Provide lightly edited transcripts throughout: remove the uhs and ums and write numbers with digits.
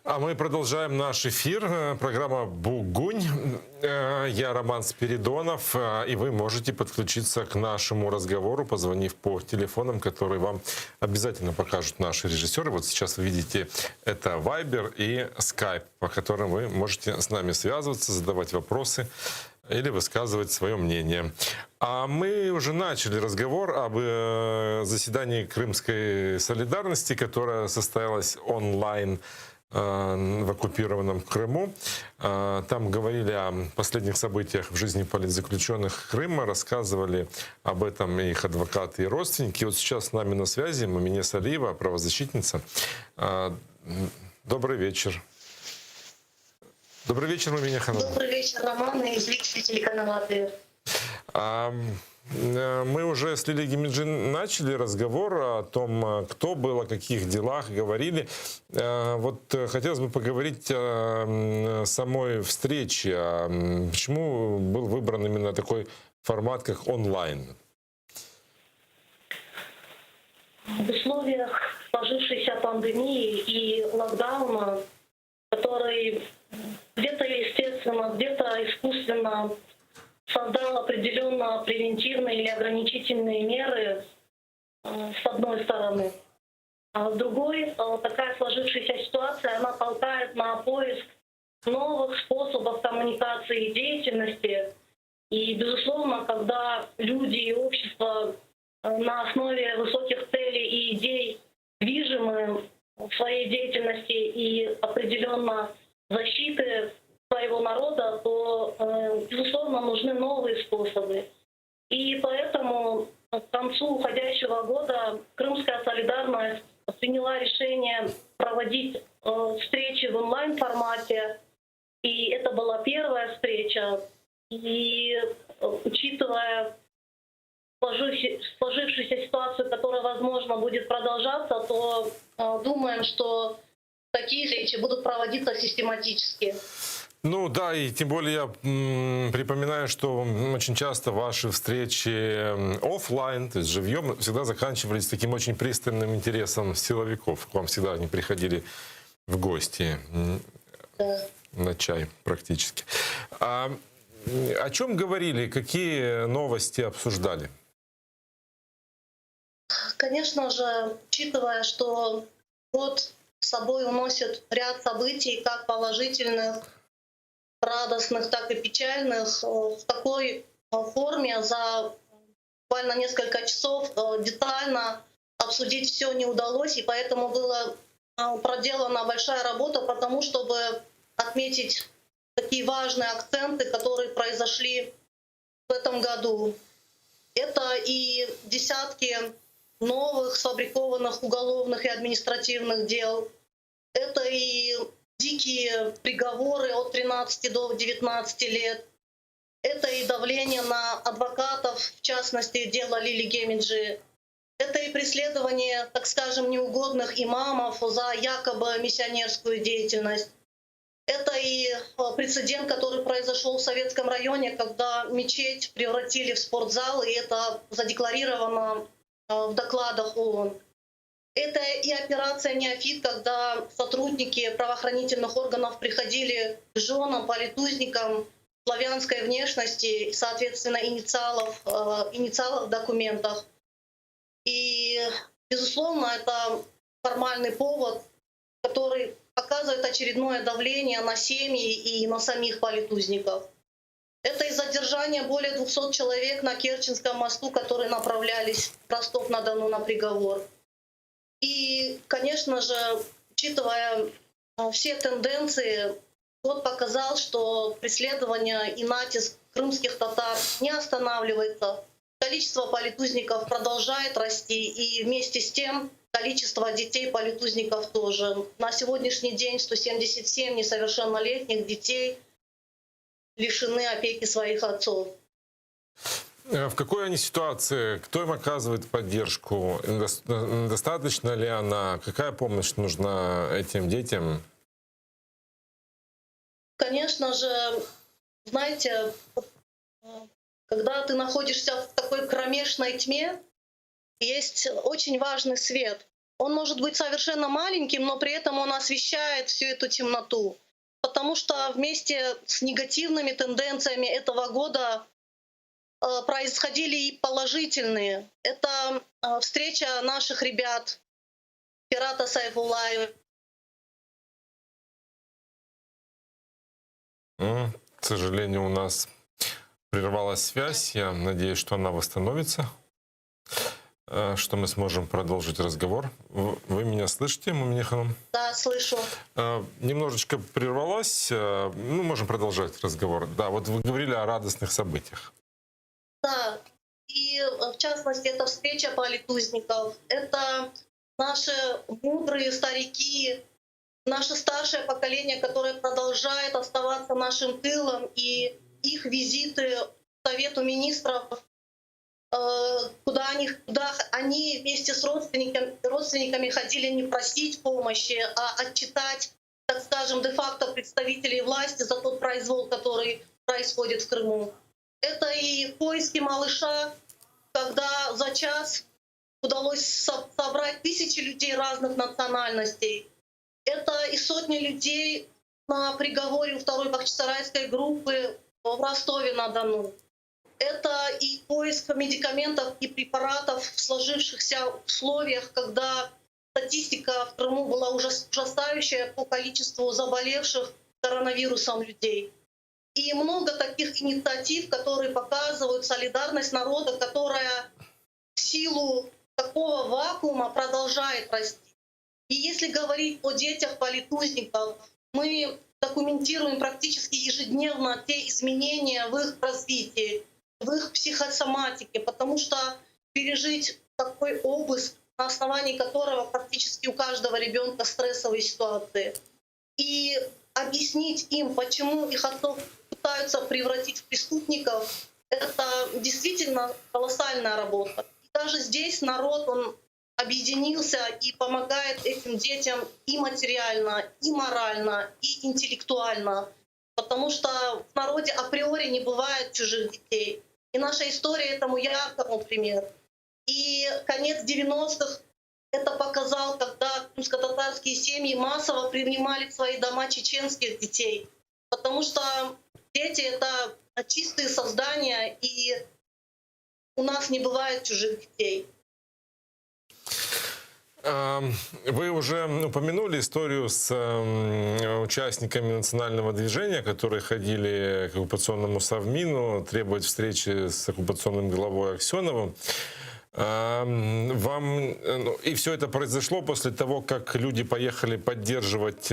А мы продолжаем наш эфир. Программа «Бугунь». Я Роман Спиридонов. И вы можете подключиться к нашему разговору, позвонив по телефонам, которые вам обязательно покажут наши режиссеры. Вот сейчас вы видите, это Viber и Skype, по которым вы можете с нами связываться, задавать вопросы или высказывать свое мнение. А мы уже начали разговор об заседании Крымской солидарности, которое состоялось онлайн в оккупированном Крыму. Там говорили о последних событиях в жизни политзаключенных Крыма, рассказывали об этом их адвокаты и родственники. И вот сейчас с нами на связи Мумине Салиева, правозащитница. Добрый вечер. Добрый вечер, Мумине Ханым. Добрый вечер, Роман и зрители телеканала АТР. Мы уже с Лилией Гимиджин начали разговор о том, кто был, о каких делах говорили. Вот хотелось бы поговорить о самой встрече. Почему был выбран именно такой формат, как онлайн? В условиях сложившейся пандемии и локдауна, который где-то естественно, где-то искусственно создал определенно превентивные или ограничительные меры с одной стороны. А с другой, такая сложившаяся ситуация, она толкает на поиск новых способов коммуникации и деятельности. И, безусловно, когда люди и общество на основе высоких целей и идей движимы в своей деятельности и определенно защиты своего народа, то, безусловно, нужны новые способы. И поэтому к концу уходящего года Крымская солидарность приняла решение проводить встречи в онлайн-формате. И это была первая встреча. И учитывая сложившуюся ситуацию, которая, возможно, будет продолжаться, то думаем, что такие встречи будут проводиться систематически. Ну да, и тем более я припоминаю, что очень часто ваши встречи офлайн, то есть живьем, всегда заканчивались таким очень пристальным интересом силовиков. К вам всегда они приходили в гости на чай практически. О чем говорили, какие новости обсуждали? Конечно же, учитывая, что год с собой уносит ряд событий, как положительных, радостных, так и печальных, в такой форме за буквально несколько часов детально обсудить все не удалось, и поэтому была проделана большая работа по тому, чтобы отметить такие важные акценты, которые произошли в этом году. Это и десятки новых сфабрикованных уголовных и административных дел, это и дикие приговоры от 13 до 19 лет. Это и давление на адвокатов, в частности, дело Лили Гемиджи. Это и преследование, так скажем, неугодных имамов за якобы миссионерскую деятельность. Это и прецедент, который произошел в Советском районе, когда мечеть превратили в спортзал, и это задекларировано в докладах ООН. Это и операция «Неофит», когда сотрудники правоохранительных органов приходили к женам, политузникам славянской внешности, соответственно, инициалов в документах. И, безусловно, это формальный повод, который оказывает очередное давление на семьи и на самих политузников. Это и задержание более 200 человек на Керченском мосту, которые направлялись в Ростов-на-Дону на приговор. И, конечно же, учитывая все тенденции, год показал, что преследование и натиск крымских татар не останавливается. Количество политузников продолжает расти, и вместе с тем количество детей политузников тоже. На сегодняшний день 177 несовершеннолетних детей лишены опеки своих отцов. В какой они ситуации? Кто им оказывает поддержку? Достаточно ли она? Какая помощь нужна этим детям? Конечно же, знаете, когда ты находишься в такой кромешной тьме, есть очень важный свет. Он может быть совершенно маленьким, но при этом он освещает всю эту темноту. Потому что вместе с негативными тенденциями этого года происходили и положительные. Это встреча наших ребят, Пирата Сайфуллаева. К сожалению, у нас прервалась связь. Я надеюсь, что она восстановится, что мы сможем продолжить разговор. Вы меня слышите, Мумине Ханум? Да, слышу. Немножечко прервалась. Мы можем продолжать разговор. Да, вот вы говорили о радостных событиях. Да, и в частности, это встреча политузников, это наши мудрые старики, наше старшее поколение, которое продолжает оставаться нашим тылом, и их визиты к Совету министров, куда они вместе с родственниками ходили не просить помощи, а отчитать, так скажем, де-факто представителей власти за тот произвол, который происходит в Крыму. Это и поиски малыша, когда за час удалось собрать тысячи людей разных национальностей. Это и сотни людей на приговоре у второй бахчисарайской группы в Ростове-на-Дону. Это и поиск медикаментов и препаратов в сложившихся условиях, когда статистика в Крыму была ужасающая по количеству заболевших коронавирусом людей. И много таких инициатив, которые показывают солидарность народа, которая в силу такого вакуума продолжает расти. И если говорить о детях политузников, мы документируем практически ежедневно те изменения в их развитии, в их психосоматике, потому что пережить такой обыск, на основании которого практически у каждого ребенка стрессовые ситуации, и объяснить им, почему их отцов пытаются превратить в преступников, это действительно колоссальная работа. И даже здесь народ, он объединился и помогает этим детям и материально, и морально, и интеллектуально, потому что в народе априори не бывает чужих детей. И наша история этому яркому пример. И конец 90-х это показал, когда крымско-татарские семьи массово принимали в свои дома чеченских детей, потому что дети — это чистые создания, и у нас не бывает чужих детей. Вы уже упомянули историю с участниками национального движения, которые ходили к оккупационному Совмину требовать встречи с оккупационным главой Аксеновым. И все это произошло после того, как люди поехали поддерживать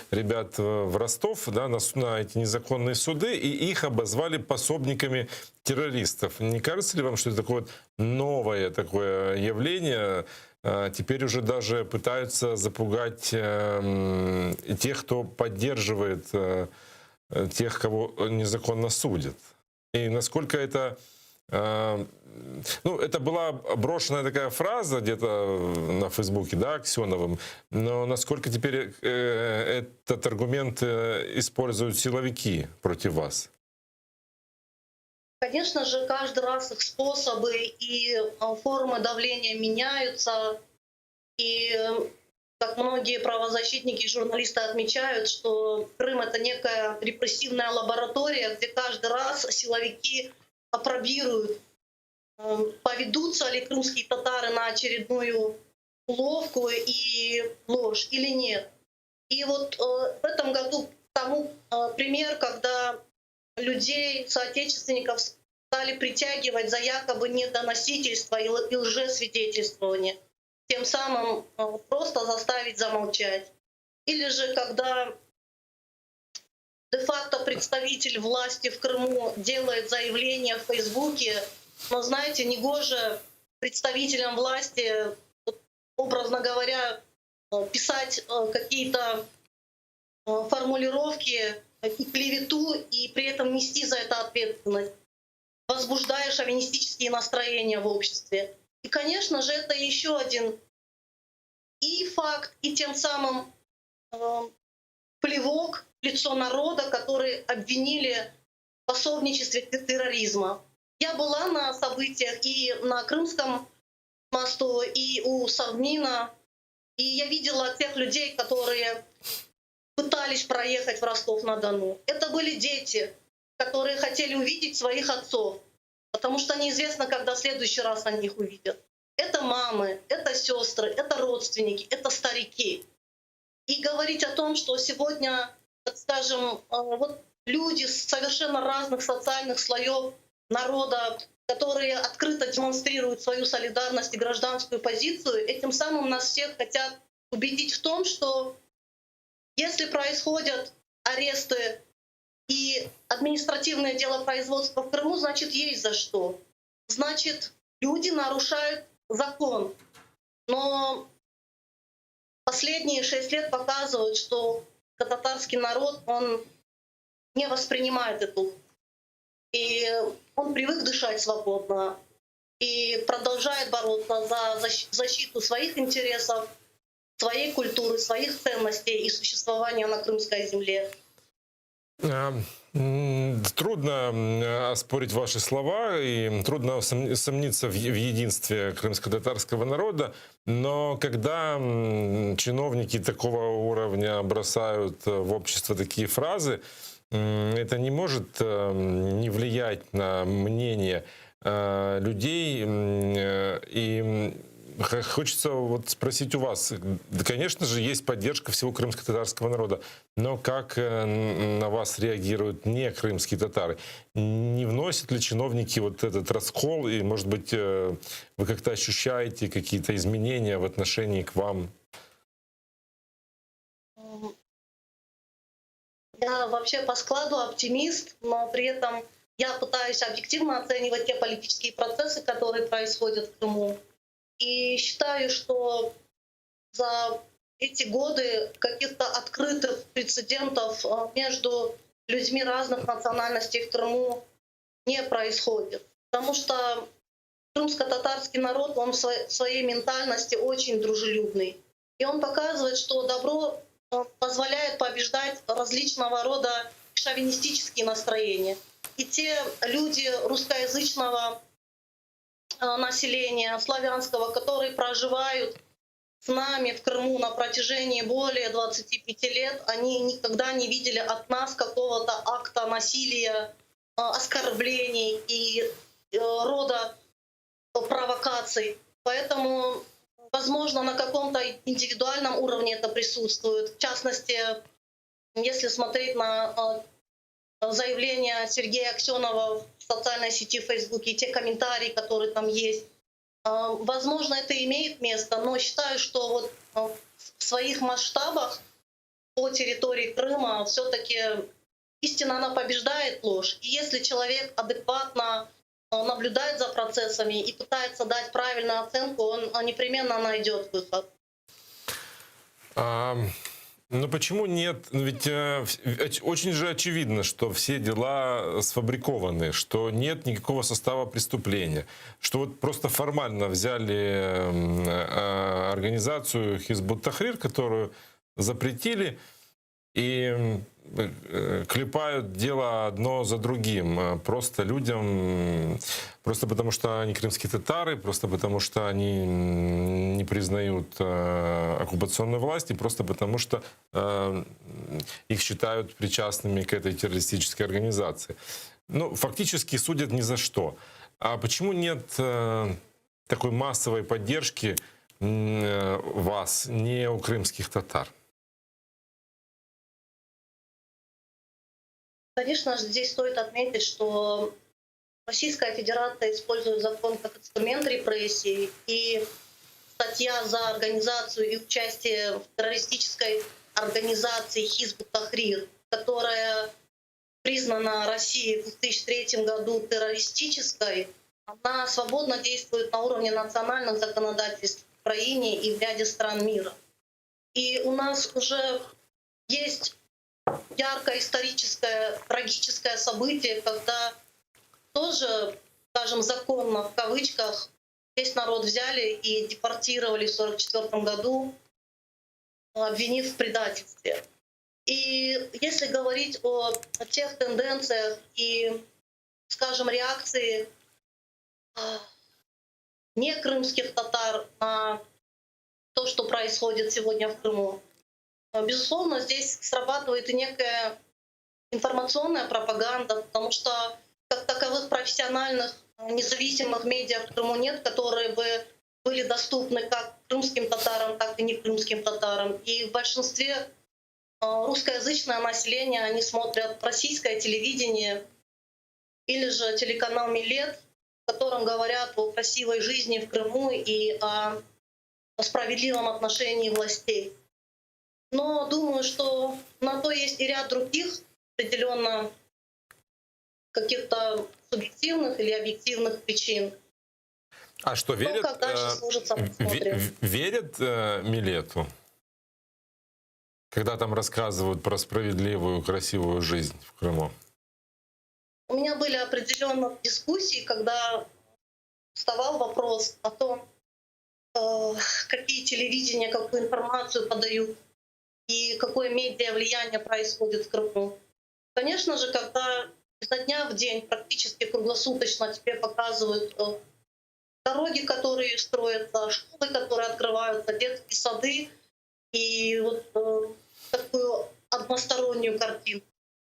ребят в Ростов, да, на эти незаконные суды, и их обозвали пособниками террористов. Не кажется ли вам, что это такое новое такое явление? Теперь уже даже пытаются запугать тех, кто поддерживает тех, кого незаконно судят. И насколько это... это была брошенная такая фраза где-то на Фейсбуке, да, Аксеновым, но насколько теперь этот аргумент используют силовики против вас? Конечно же, каждый раз их способы и формы давления меняются. И как многие правозащитники и журналисты отмечают, что Крым — это некая репрессивная лаборатория, где каждый раз силовики опробируют, поведутся ли крымские татары на очередную уловку и ложь или нет. И вот в этом году тому пример, когда людей, соотечественников стали притягивать за якобы недоносительство и лжесвидетельствование, тем самым просто заставить замолчать. Или же когда де-факто представитель власти в Крыму делает заявление в Фейсбуке, но, знаете, негоже представителям власти, образно говоря, писать какие-то формулировки и клевету, и при этом нести за это ответственность, возбуждая шовинистические настроения в обществе. И, конечно же, это еще один и факт, и тем самым плевок в лицо народа, который обвинили в пособничестве терроризма. Я была на событиях и на крымском мосту, и у Совмина. И я видела тех людей, которые пытались проехать в Ростов-на-Дону. Это были дети, которые хотели увидеть своих отцов, потому что неизвестно, когда в следующий раз они их увидят. Это мамы, это сестры, это родственники, это старики. И говорить о том, что сегодня, так скажем, вот люди с совершенно разных социальных слоев народа, которые открыто демонстрируют свою солидарность и гражданскую позицию, этим самым нас всех хотят убедить в том, что если происходят аресты и административное дело производства в Крыму, значит, есть за что. Значит, люди нарушают закон. Но последние 6 лет показывают, что татарский народ, он не воспринимает эту. И он привык дышать свободно и продолжает бороться за защиту своих интересов, своей культуры, своих ценностей и существования на крымской земле. Трудно оспорить ваши слова и трудно сомниться в единстве крымско-татарского народа, но когда чиновники такого уровня бросают в общество такие фразы, это не может не влиять на мнение людей. И хочется вот спросить у вас, да, конечно же, есть поддержка всего крымско-татарского народа, но как на вас реагируют не крымские татары? Не вносят ли чиновники вот этот раскол, и, может быть, вы как-то ощущаете какие-то изменения в отношении к вам? Я вообще по складу оптимист, но при этом я пытаюсь объективно оценивать те политические процессы, которые происходят в Крыму. И считаю, что за эти годы каких-то открытых прецедентов между людьми разных национальностей в Крыму не происходит. Потому что крымско-татарский народ, он в своей ментальности очень дружелюбный. И он показывает, что добро позволяет побеждать различного рода шовинистические настроения. И те люди русскоязычного населения, славянского, которые проживают с нами в Крыму на протяжении более 25 лет, они никогда не видели от нас какого-то акта насилия, оскорблений и рода провокаций. Поэтому, возможно, на каком-то индивидуальном уровне это присутствует. В частности, если смотреть на заявления Сергея Аксенова в социальной сети в Фейсбуке и те комментарии, которые там есть, возможно, это имеет место, но считаю, что вот в своих масштабах по территории Крыма все-таки истина, она побеждает ложь. И если человек адекватно наблюдает за процессами и пытается дать правильную оценку, он непременно найдет выход. Но почему нет? Ведь очень же очевидно, что все дела сфабрикованы, что нет никакого состава преступления, что вот просто формально взяли организацию Хизбут Тахрир, которую запретили, и клепают дело одно за другим. Просто людям, просто потому что они крымские татары, просто потому что они не признают оккупационную власть, и просто потому что их считают причастными к этой террористической организации. Ну, фактически судят ни за что. А почему нет такой массовой поддержки вас, не у крымских татар? Конечно же, здесь стоит отметить, что Российская Федерация использует закон как инструмент репрессий, и статья за организацию и участие в террористической организации Хизбут Тахрир, которая признана Россией в 2003 году террористической, она свободно действует на уровне национальных законодательств в Украине и в ряде стран мира. И у нас уже есть яркое историческое, трагическое событие, когда тоже, скажем, законно, в кавычках, весь народ взяли и депортировали в 1944 году, обвинив в предательстве. И если говорить о тех тенденциях и, скажем, реакции не крымских татар на то, что происходит сегодня в Крыму. Безусловно, здесь срабатывает и некая информационная пропаганда, потому что как таковых профессиональных независимых медиа в Крыму нет, которые бы были доступны как крымским татарам, так и не крымским татарам. И в большинстве русскоязычное население, они смотрят российское телевидение или же телеканал «Милет», в котором говорят о красивой жизни в Крыму и о справедливом отношении властей. Но думаю, что на то есть и ряд других определенно каких-то субъективных или объективных причин. А что, верят, как дальше сложится, посмотрим. верят Милету? Когда там рассказывают про справедливую, красивую жизнь в Крыму? У меня были определенные дискуссии, когда вставал вопрос о том, какие телевидения, какую информацию подают и какое медиа влияние происходит в Крыму. Конечно же, когда изо дня в день практически круглосуточно тебе показывают дороги, которые строятся, школы, которые открываются, детские сады, и вот такую одностороннюю картину.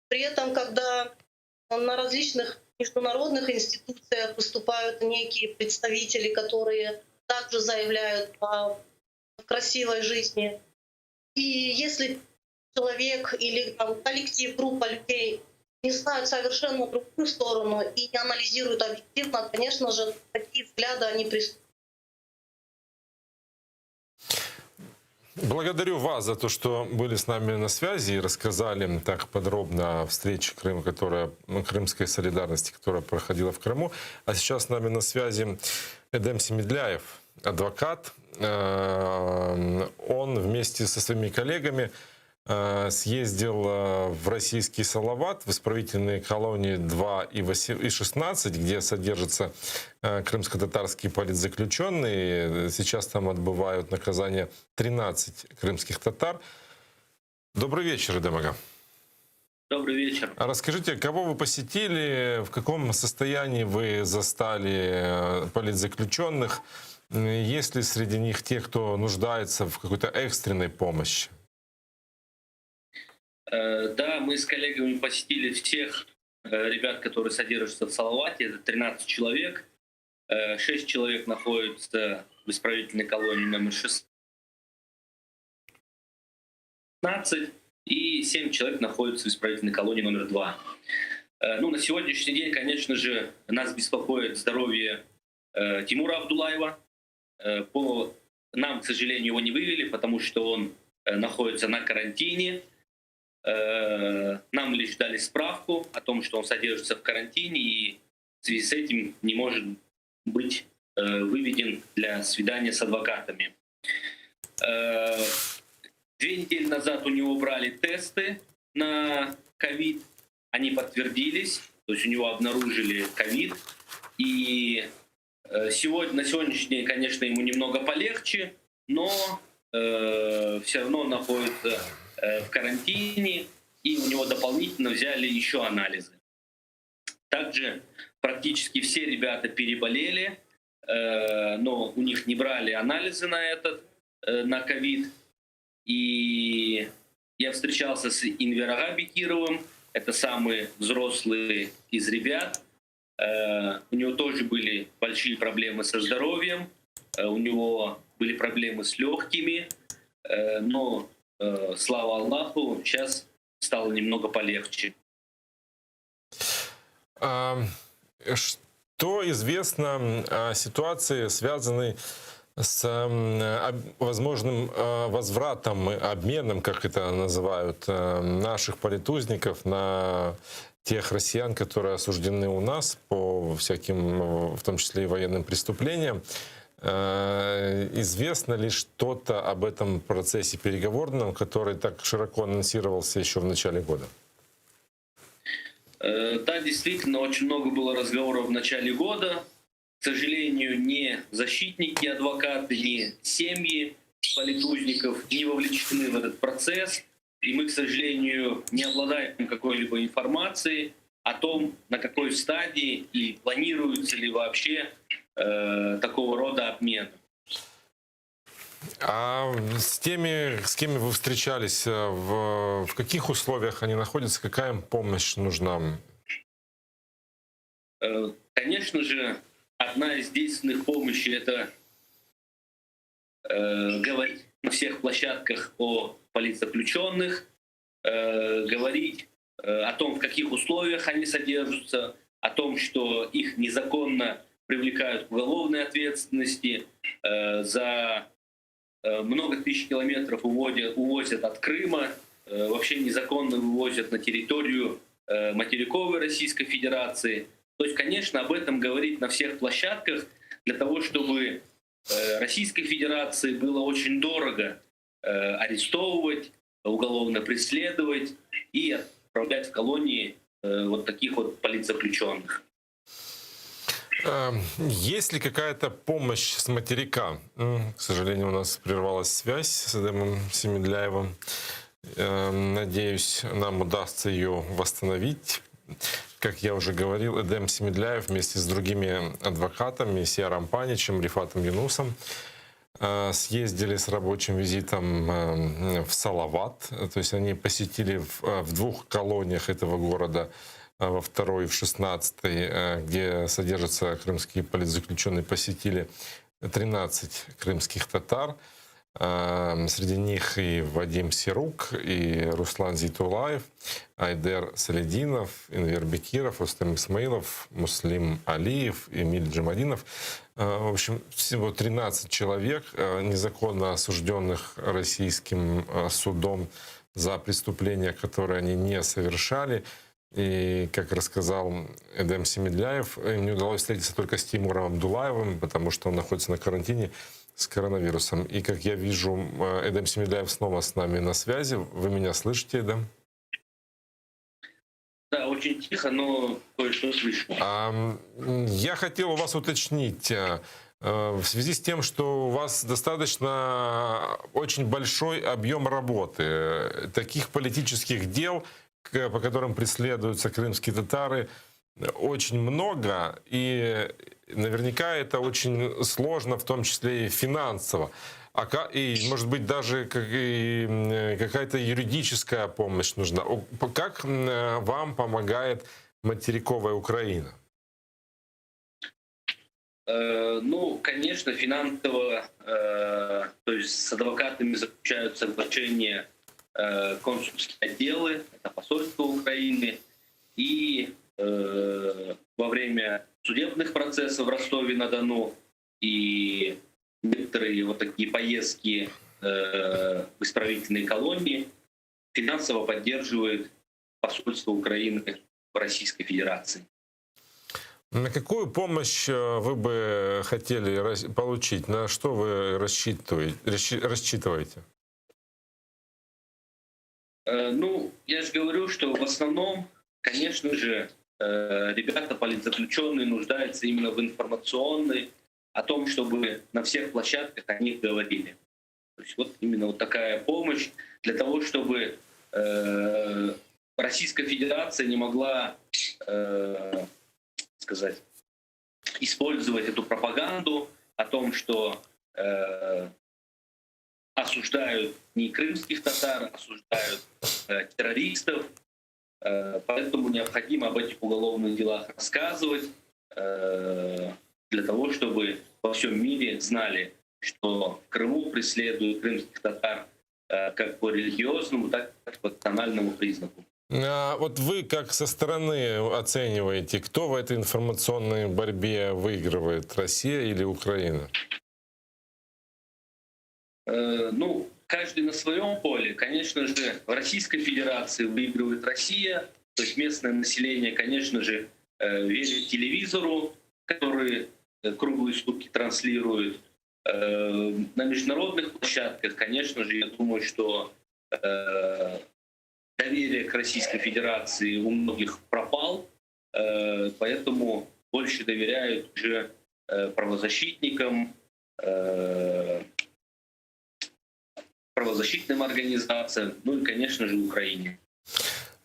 При этом, когда на различных международных институциях выступают некие представители, которые также заявляют о красивой жизни. И если человек или там, коллектив, группа людей не знают совершенно другую сторону и не анализируют объективно, конечно же, такие взгляды, они присутствуют. Благодарю вас за то, что были с нами на связи и рассказали так подробно о встрече крымской солидарности, которая проходила в Крыму. А сейчас с нами на связи Эдем Семедляев, адвокат. Он вместе со своими коллегами съездил в российский Салават, в исправительные колонии 2 и 16, где содержатся крымско-татарские политзаключенные. Сейчас там отбывают наказание 13 крымских татар. Добрый вечер, Эдем. Добрый вечер. А расскажите, кого вы посетили, в каком состоянии вы застали политзаключенных? Есть ли среди них те, кто нуждается в какой-то экстренной помощи? Да, мы с коллегами посетили всех ребят, которые содержатся в Салавате. Это 13 человек. 6 человек находятся в исправительной колонии номер 16. И 7 человек находятся в исправительной колонии номер 2. На сегодняшний день, конечно же, нас беспокоит здоровье Тимура Абдулаева. Нам, к сожалению, его не вывели, потому что он находится на карантине. Нам лишь дали справку о том, что он содержится в карантине и в связи с этим не может быть выведен для свидания с адвокатами. 2 недели назад у него брали тесты на ковид, они подтвердились, то есть у него обнаружили ковид. И на сегодняшний день, конечно, ему немного полегче, но все равно он находится в карантине, и у него дополнительно взяли еще анализы. Также практически все ребята переболели, но у них не брали анализы на ковид. И я встречался с Инверага Бекировым, это самый взрослый из ребят. У него тоже были большие проблемы со здоровьем, у него были проблемы с легкими, но слава Аллаху, сейчас стало немного полегче. Что известно о ситуации, связанной с возможным возвратом, обменом, как это называют, наших политузников на тех россиян, которые осуждены у нас по всяким, в том числе и военным преступлениям? Известно ли что-то об этом процессе переговорном, который так широко анонсировался еще в начале года? Да, действительно, очень много было разговоров в начале года. К сожалению, ни защитники, адвокаты, ни семьи политузников не вовлечены в этот процесс. И мы, к сожалению, не обладаем какой-либо информацией о том, на какой стадии и планируется ли вообще такого рода обмена. А с теми, с кем вы встречались, в каких условиях они находятся, какая им помощь нужна? Конечно же, одна из действенных помощей — это говорить на всех площадках о политзаключенных, говорить о том, в каких условиях они содержатся, о том, что их незаконно привлекают к уголовной ответственности, за много тысяч километров увозят от Крыма, вообще незаконно вывозят на территорию материковой Российской Федерации. То есть, конечно, об этом говорить на всех площадках для того, чтобы Российской Федерации было очень дорого арестовывать, уголовно преследовать и отправлять в колонии вот таких вот политзаключенных. Есть ли какая-то помощь с материка? К сожалению, у нас прервалась связь с Эдемом Семедляевым. Надеюсь, нам удастся ее восстановить. Как я уже говорил, Эдем Семедляев вместе с другими адвокатами, Сияром Паничем, Рифатом Юнусом, съездили с рабочим визитом в Салават. То есть они посетили в двух колониях этого города, во второй и в 16-й, где содержатся крымские политзаключенные, посетили 13 крымских татар. Среди них и Вадим Сирук, и Руслан Зитулаев, Айдер Салединов, Инвер Бекиров, Рустем Исмаилов, Муслим Алиев, Эмиль Джамадинов. В общем, всего 13 человек, незаконно осужденных российским судом за преступления, которые они не совершали. И, как рассказал Эдем Семедляев, им не удалось встретиться только с Тимуром Абдулаевым, потому что он находится на карантине с коронавирусом. И, как я вижу, Эдем Семедляев снова с нами на связи. Вы меня слышите, Эдем? Да, очень тихо, но кое-что слышу. Я хотел у вас уточнить, в связи с тем, что у вас достаточно очень большой объем работы, таких политических дел, по которым преследуются крымские татары, очень много, и наверняка это очень сложно, в том числе и финансово. И, может быть, даже какая-то юридическая помощь нужна. Как вам помогает материковая Украина? Ну, конечно, финансово, то есть с адвокатами заключают соглашения консульские отделы, это посольство Украины, и во время судебных процессов в Ростове-на-Дону и некоторые вот такие поездки в исправительные колонии финансово поддерживает посольство Украины в Российской Федерации. На какую помощь вы бы хотели получить? На что вы рассчитываете? Ну, я же говорю, что в основном, конечно же, ребята политзаключенные нуждаются именно в информационной, о том, чтобы на всех площадках о них говорили. То есть вот именно вот такая помощь для того, чтобы Российская Федерация не могла, использовать эту пропаганду о том, что осуждают не крымских татар, осуждают террористов. Поэтому необходимо об этих уголовных делах рассказывать, для того, чтобы во всем мире знали, что в Крыму преследуют крымских татар как по религиозному, так и по национальному признаку. Вот вы как со стороны оцениваете, кто в этой информационной борьбе выигрывает, Россия или Украина? Ну, каждый на своем поле. Конечно же, в Российской Федерации выигрывает Россия, то есть местное население, конечно же, верит телевизору, который круглые сутки транслирует. На международных площадках, конечно же, я думаю, что доверие к Российской Федерации у многих пропал, поэтому больше доверяют уже правозащитникам, правозащитным организациям, ну и, конечно же, Украине.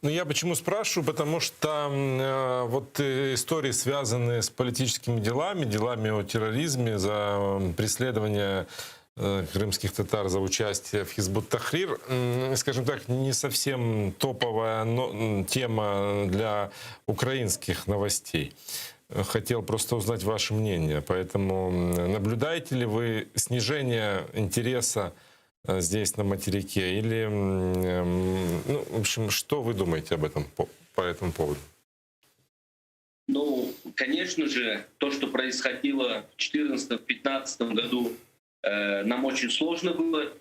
Ну, я почему спрашиваю? Потому что вот истории, связанные с политическими делами, делами о терроризме, за преследование крымских татар за участие в Хизбут-Тахрир, скажем так, не совсем топовая тема для украинских новостей. Хотел просто узнать ваше мнение. Поэтому наблюдаете ли вы снижение интереса здесь, на материке? Или, ну, в общем, что вы думаете об этом, по этому поводу? Ну, конечно же, то, что происходило в 2014-2015 году, нам очень сложно было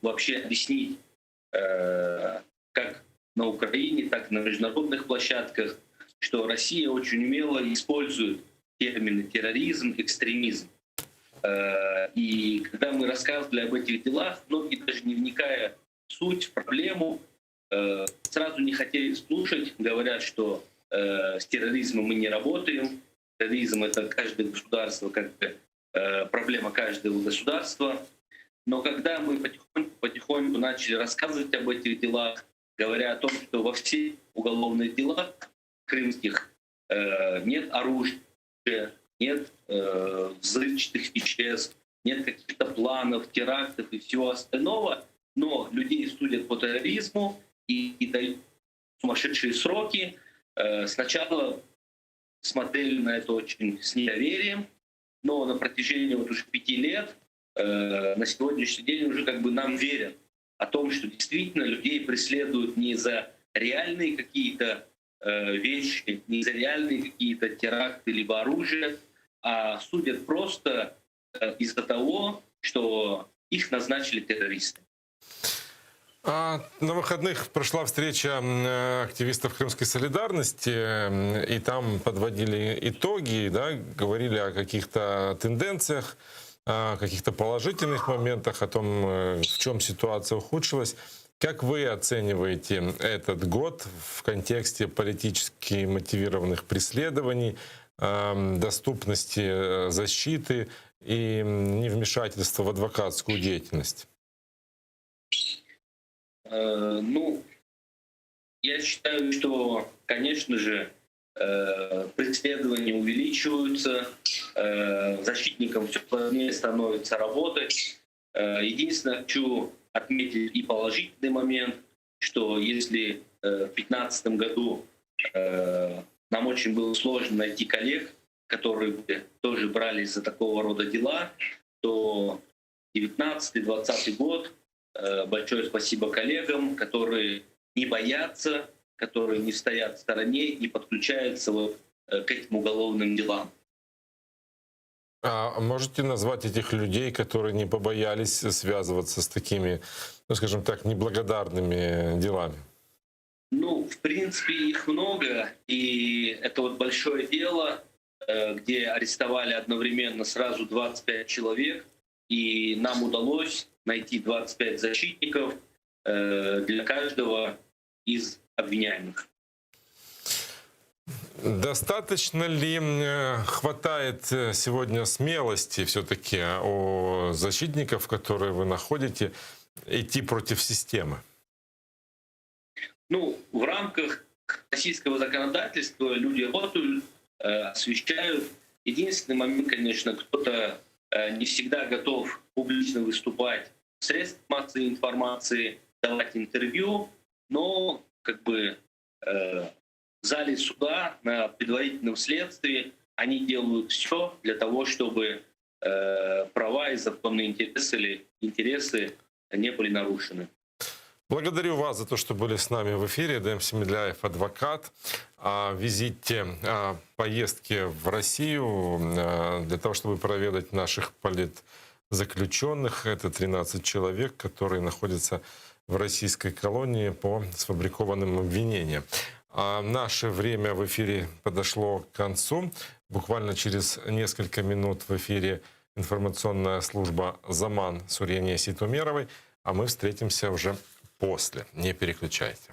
вообще объяснить, как на Украине, так и на международных площадках, что Россия очень умело использует термины терроризм, экстремизм. И когда мы рассказывали об этих делах, многие, даже не вникая в суть, в проблему, сразу не хотели слушать, говорят, что с терроризмом мы не работаем, терроризм — это каждое государство, как бы проблема каждого государства. Но когда мы потихоньку начали рассказывать об этих делах, говоря о том, что во всех уголовных делах крымских нет оружия, нет взрывчатых веществ, нет каких-то планов, терактов и всего остального, но людей судят по терроризму и дают сумасшедшие сроки. Сначала смотрели на это очень с недоверием, но на протяжении вот уже 5 лет на сегодняшний день уже как бы нам верят о том, что действительно людей преследуют не за реальные какие-то вещи, не за реальные какие-то теракты либо оружие, а судят просто из-за того, что их назначили террористами. На выходных прошла встреча активистов Крымской солидарности, и там подводили итоги, да, говорили о каких-то тенденциях, о каких-то положительных моментах, о том, в чем ситуация ухудшилась. Как вы оцениваете этот год в контексте политически мотивированных преследований, доступности защиты и невмешательства в адвокатскую деятельность? Ну, я считаю, что, конечно же, преследования увеличиваются, защитникам все сложнее становится работать. Единственное, хочу отметить и положительный момент, что если в 2015 году нам очень было сложно найти коллег, которые тоже брались за такого рода дела, то 2019-2020 год, большое спасибо коллегам, которые не боятся, которые не стоят в стороне, не подключаются вот к этим уголовным делам. А можете назвать этих людей, которые не побоялись связываться с такими, ну, скажем так, неблагодарными делами? Ну, в принципе, их много, и это вот большое дело, где арестовали одновременно сразу 25 человек, и нам удалось найти 25 защитников для каждого из обвиняемых. Достаточно ли хватает сегодня смелости все-таки у защитников, которые вы находите, идти против системы? Ну, в рамках российского законодательства люди работают, освещают. Единственный момент, конечно, кто-то не всегда готов публично выступать в средствах массовой информации, давать интервью, но как бы в зале суда на предварительном следствии они делают все для того, чтобы права и законные интересы не были нарушены. Благодарю вас за то, что были с нами в эфире. Эдем Семедляев, адвокат. О визите, о поездке в Россию для того, чтобы проведать наших политзаключенных. Это 13 человек, которые находятся в российской колонии по сфабрикованным обвинениям. А наше время в эфире подошло к концу. Буквально через несколько минут в эфире информационная служба «Заман» с Урьяне Ситумеровой. А мы встретимся уже после. Не переключайте.